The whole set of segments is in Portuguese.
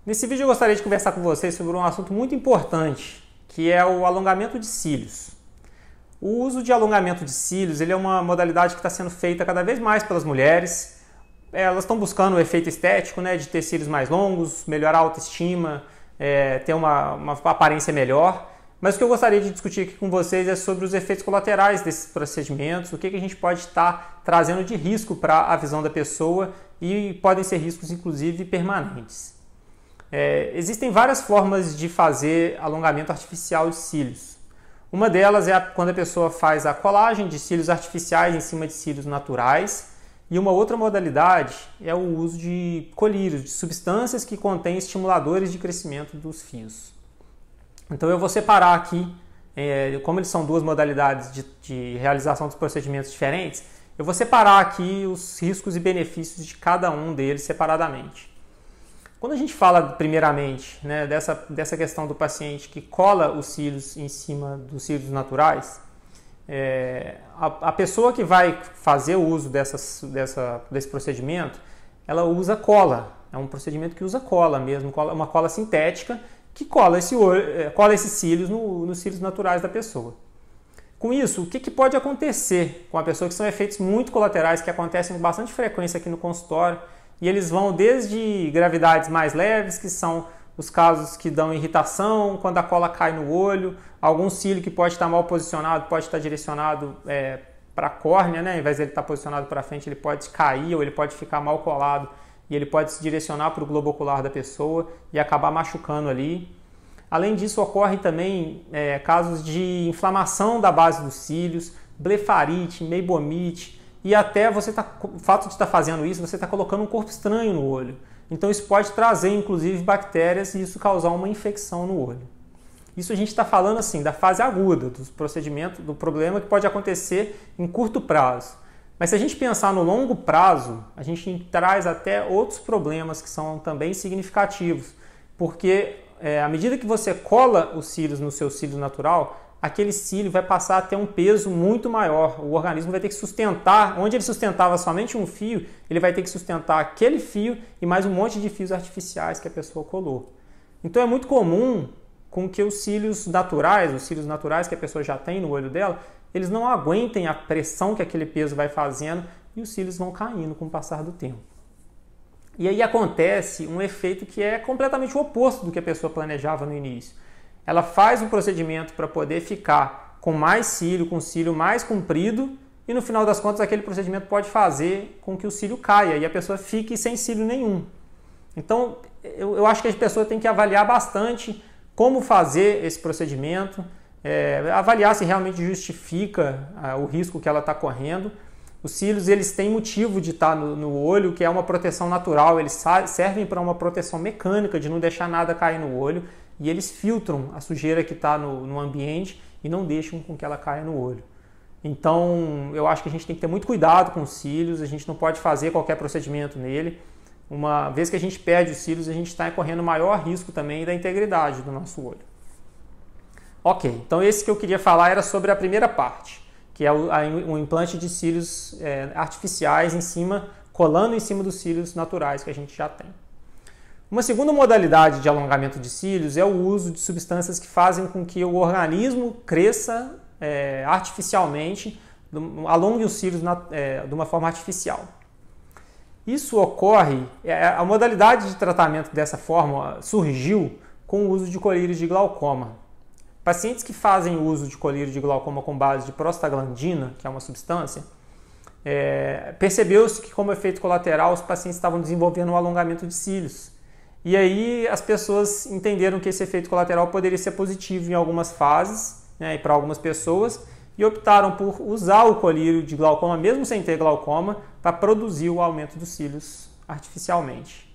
Nesse vídeo eu gostaria de conversar com vocês sobre um assunto muito importante, que é o alongamento de cílios. O uso de alongamento de cílios ele é uma modalidade que está sendo feita cada vez mais pelas mulheres. Elas estão buscando o efeito estético, né, de ter cílios mais longos, melhorar a autoestima, ter uma aparência melhor. Mas o que eu gostaria de discutir aqui com vocês é sobre os efeitos colaterais desses procedimentos, o que a gente pode estar trazendo de risco para a visão da pessoa e podem ser riscos, inclusive, permanentes. Existem várias formas de fazer alongamento artificial de cílios. Uma delas é quando a pessoa faz a colagem de cílios artificiais em cima de cílios naturais. E uma outra modalidade é o uso de colírios, de substâncias que contêm estimuladores de crescimento dos fios. Então eu vou separar aqui, como eles são duas modalidades de realização dos procedimentos diferentes, eu vou separar aqui os riscos e benefícios de cada um deles separadamente. Quando a gente fala primeiramente, né, dessa questão do paciente que cola os cílios em cima dos cílios naturais, a pessoa que vai fazer o uso desse procedimento, ela usa cola. É um procedimento que usa cola mesmo, uma cola sintética que cola esses cílios nos cílios naturais da pessoa. Com isso, o que pode acontecer com a pessoa, que são efeitos muito colaterais que acontecem com bastante frequência aqui no consultório, e eles vão desde gravidades mais leves, que são os casos que dão irritação, quando a cola cai no olho, algum cílio que pode estar mal posicionado, pode estar direcionado para a córnea, né? Ao invés de ele estar posicionado para frente, ele pode cair ou ele pode ficar mal colado e ele pode se direcionar para o globo ocular da pessoa e acabar machucando ali. Além disso, ocorre também casos de inflamação da base dos cílios, blefarite, meibomite, e até o fato de estar fazendo isso, você está colocando um corpo estranho no olho. Então isso pode trazer, inclusive, bactérias e isso causar uma infecção no olho. Isso a gente está falando assim da fase aguda dos procedimentos, do problema que pode acontecer em curto prazo. Mas se a gente pensar no longo prazo, a gente traz até outros problemas que são também significativos. Porque à medida que você cola os cílios no seu cílio natural, aquele cílio vai passar a ter um peso muito maior. O organismo vai ter que sustentar, onde ele sustentava somente um fio, ele vai ter que sustentar aquele fio e mais um monte de fios artificiais que a pessoa colou. Então é muito comum com que os cílios naturais que a pessoa já tem no olho dela, eles não aguentem a pressão que aquele peso vai fazendo e os cílios vão caindo com o passar do tempo. E aí acontece um efeito que é completamente o oposto do que a pessoa planejava no início. Ela faz um procedimento para poder ficar com mais cílio, com o cílio mais comprido, e no final das contas aquele procedimento pode fazer com que o cílio caia e a pessoa fique sem cílio nenhum. Então eu acho que a pessoa tem que avaliar bastante como fazer esse procedimento, avaliar se realmente justifica o risco que ela está correndo. Os cílios eles têm motivo de estar no olho, que é uma proteção natural, eles servem para uma proteção mecânica de não deixar nada cair no olho. E eles filtram a sujeira que está no ambiente e não deixam com que ela caia no olho. Então, eu acho que a gente tem que ter muito cuidado com os cílios, a gente não pode fazer qualquer procedimento nele. Uma vez que a gente perde os cílios, a gente está correndo maior risco também da integridade do nosso olho. Ok, então esse que eu queria falar era sobre a primeira parte, que é o implante de cílios artificiais colando em cima dos cílios naturais que a gente já tem. Uma segunda modalidade de alongamento de cílios é o uso de substâncias que fazem com que o organismo cresça artificialmente, alongue os cílios de uma forma artificial. Isso ocorre, a modalidade de tratamento dessa forma surgiu com o uso de colírios de glaucoma. Pacientes que fazem uso de colírio de glaucoma com base de prostaglandina, que é uma substância, percebeu-se que como efeito colateral os pacientes estavam desenvolvendo um alongamento de cílios. E aí as pessoas entenderam que esse efeito colateral poderia ser positivo em algumas fases, né, e para algumas pessoas, e optaram por usar o colírio de glaucoma, mesmo sem ter glaucoma, para produzir o aumento dos cílios artificialmente.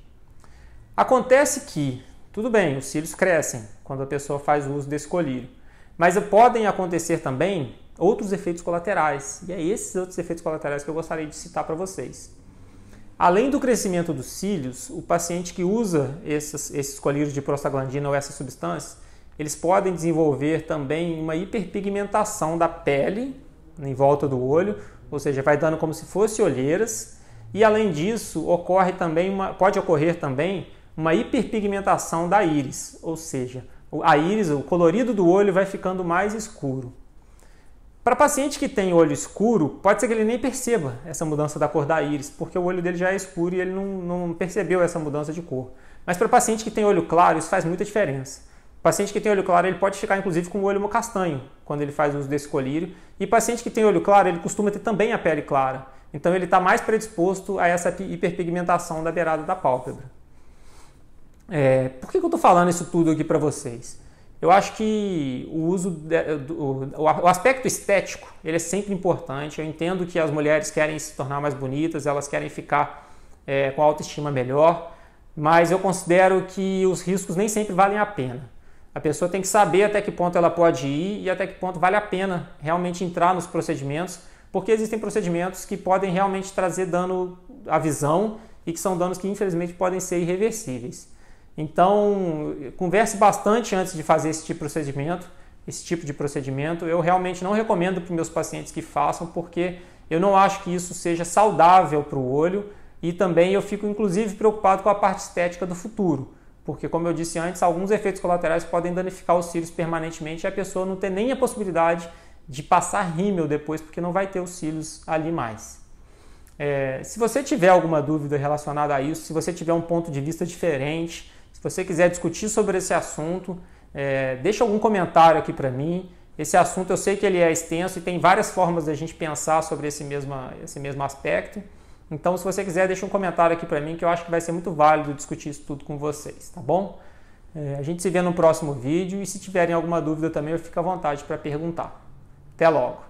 Acontece que, tudo bem, os cílios crescem quando a pessoa faz uso desse colírio, mas podem acontecer também outros efeitos colaterais, e é esses outros efeitos colaterais que eu gostaria de citar para vocês. Além do crescimento dos cílios, o paciente que usa esses colírios de prostaglandina ou essas substâncias, eles podem desenvolver também uma hiperpigmentação da pele em volta do olho, ou seja, vai dando como se fosse olheiras, e além disso, pode ocorrer também uma hiperpigmentação da íris, ou seja, a íris, o colorido do olho vai ficando mais escuro. Para paciente que tem olho escuro, pode ser que ele nem perceba essa mudança da cor da íris, porque o olho dele já é escuro e ele não percebeu essa mudança de cor. Mas para paciente que tem olho claro, isso faz muita diferença. O paciente que tem olho claro, ele pode ficar inclusive com o olho castanho quando ele faz uso desse colírio. E paciente que tem olho claro, ele costuma ter também a pele clara. Então ele está mais predisposto a essa hiperpigmentação da beirada da pálpebra. Por que eu estou falando isso tudo aqui para vocês? Eu acho que o aspecto estético ele é sempre importante. Eu entendo que as mulheres querem se tornar mais bonitas, elas querem ficar com a autoestima melhor, mas eu considero que os riscos nem sempre valem a pena. A pessoa tem que saber até que ponto ela pode ir e até que ponto vale a pena realmente entrar nos procedimentos, porque existem procedimentos que podem realmente trazer dano à visão e que são danos que infelizmente podem ser irreversíveis. Então, converse bastante antes de fazer esse tipo de procedimento. Eu realmente não recomendo para os meus pacientes que façam, porque eu não acho que isso seja saudável para o olho e também eu fico inclusive preocupado com a parte estética do futuro, porque como eu disse antes, alguns efeitos colaterais podem danificar os cílios permanentemente e a pessoa não ter nem a possibilidade de passar rímel depois, porque não vai ter os cílios ali mais. Se você tiver alguma dúvida relacionada a isso, se você tiver um ponto de vista diferente, se você quiser discutir sobre esse assunto, deixa algum comentário aqui para mim. Esse assunto eu sei que ele é extenso e tem várias formas da gente pensar sobre esse mesmo aspecto. Então, se você quiser, deixa um comentário aqui para mim que eu acho que vai ser muito válido discutir isso tudo com vocês, tá bom? A gente se vê no próximo vídeo e se tiverem alguma dúvida também, eu fico à vontade para perguntar. Até logo!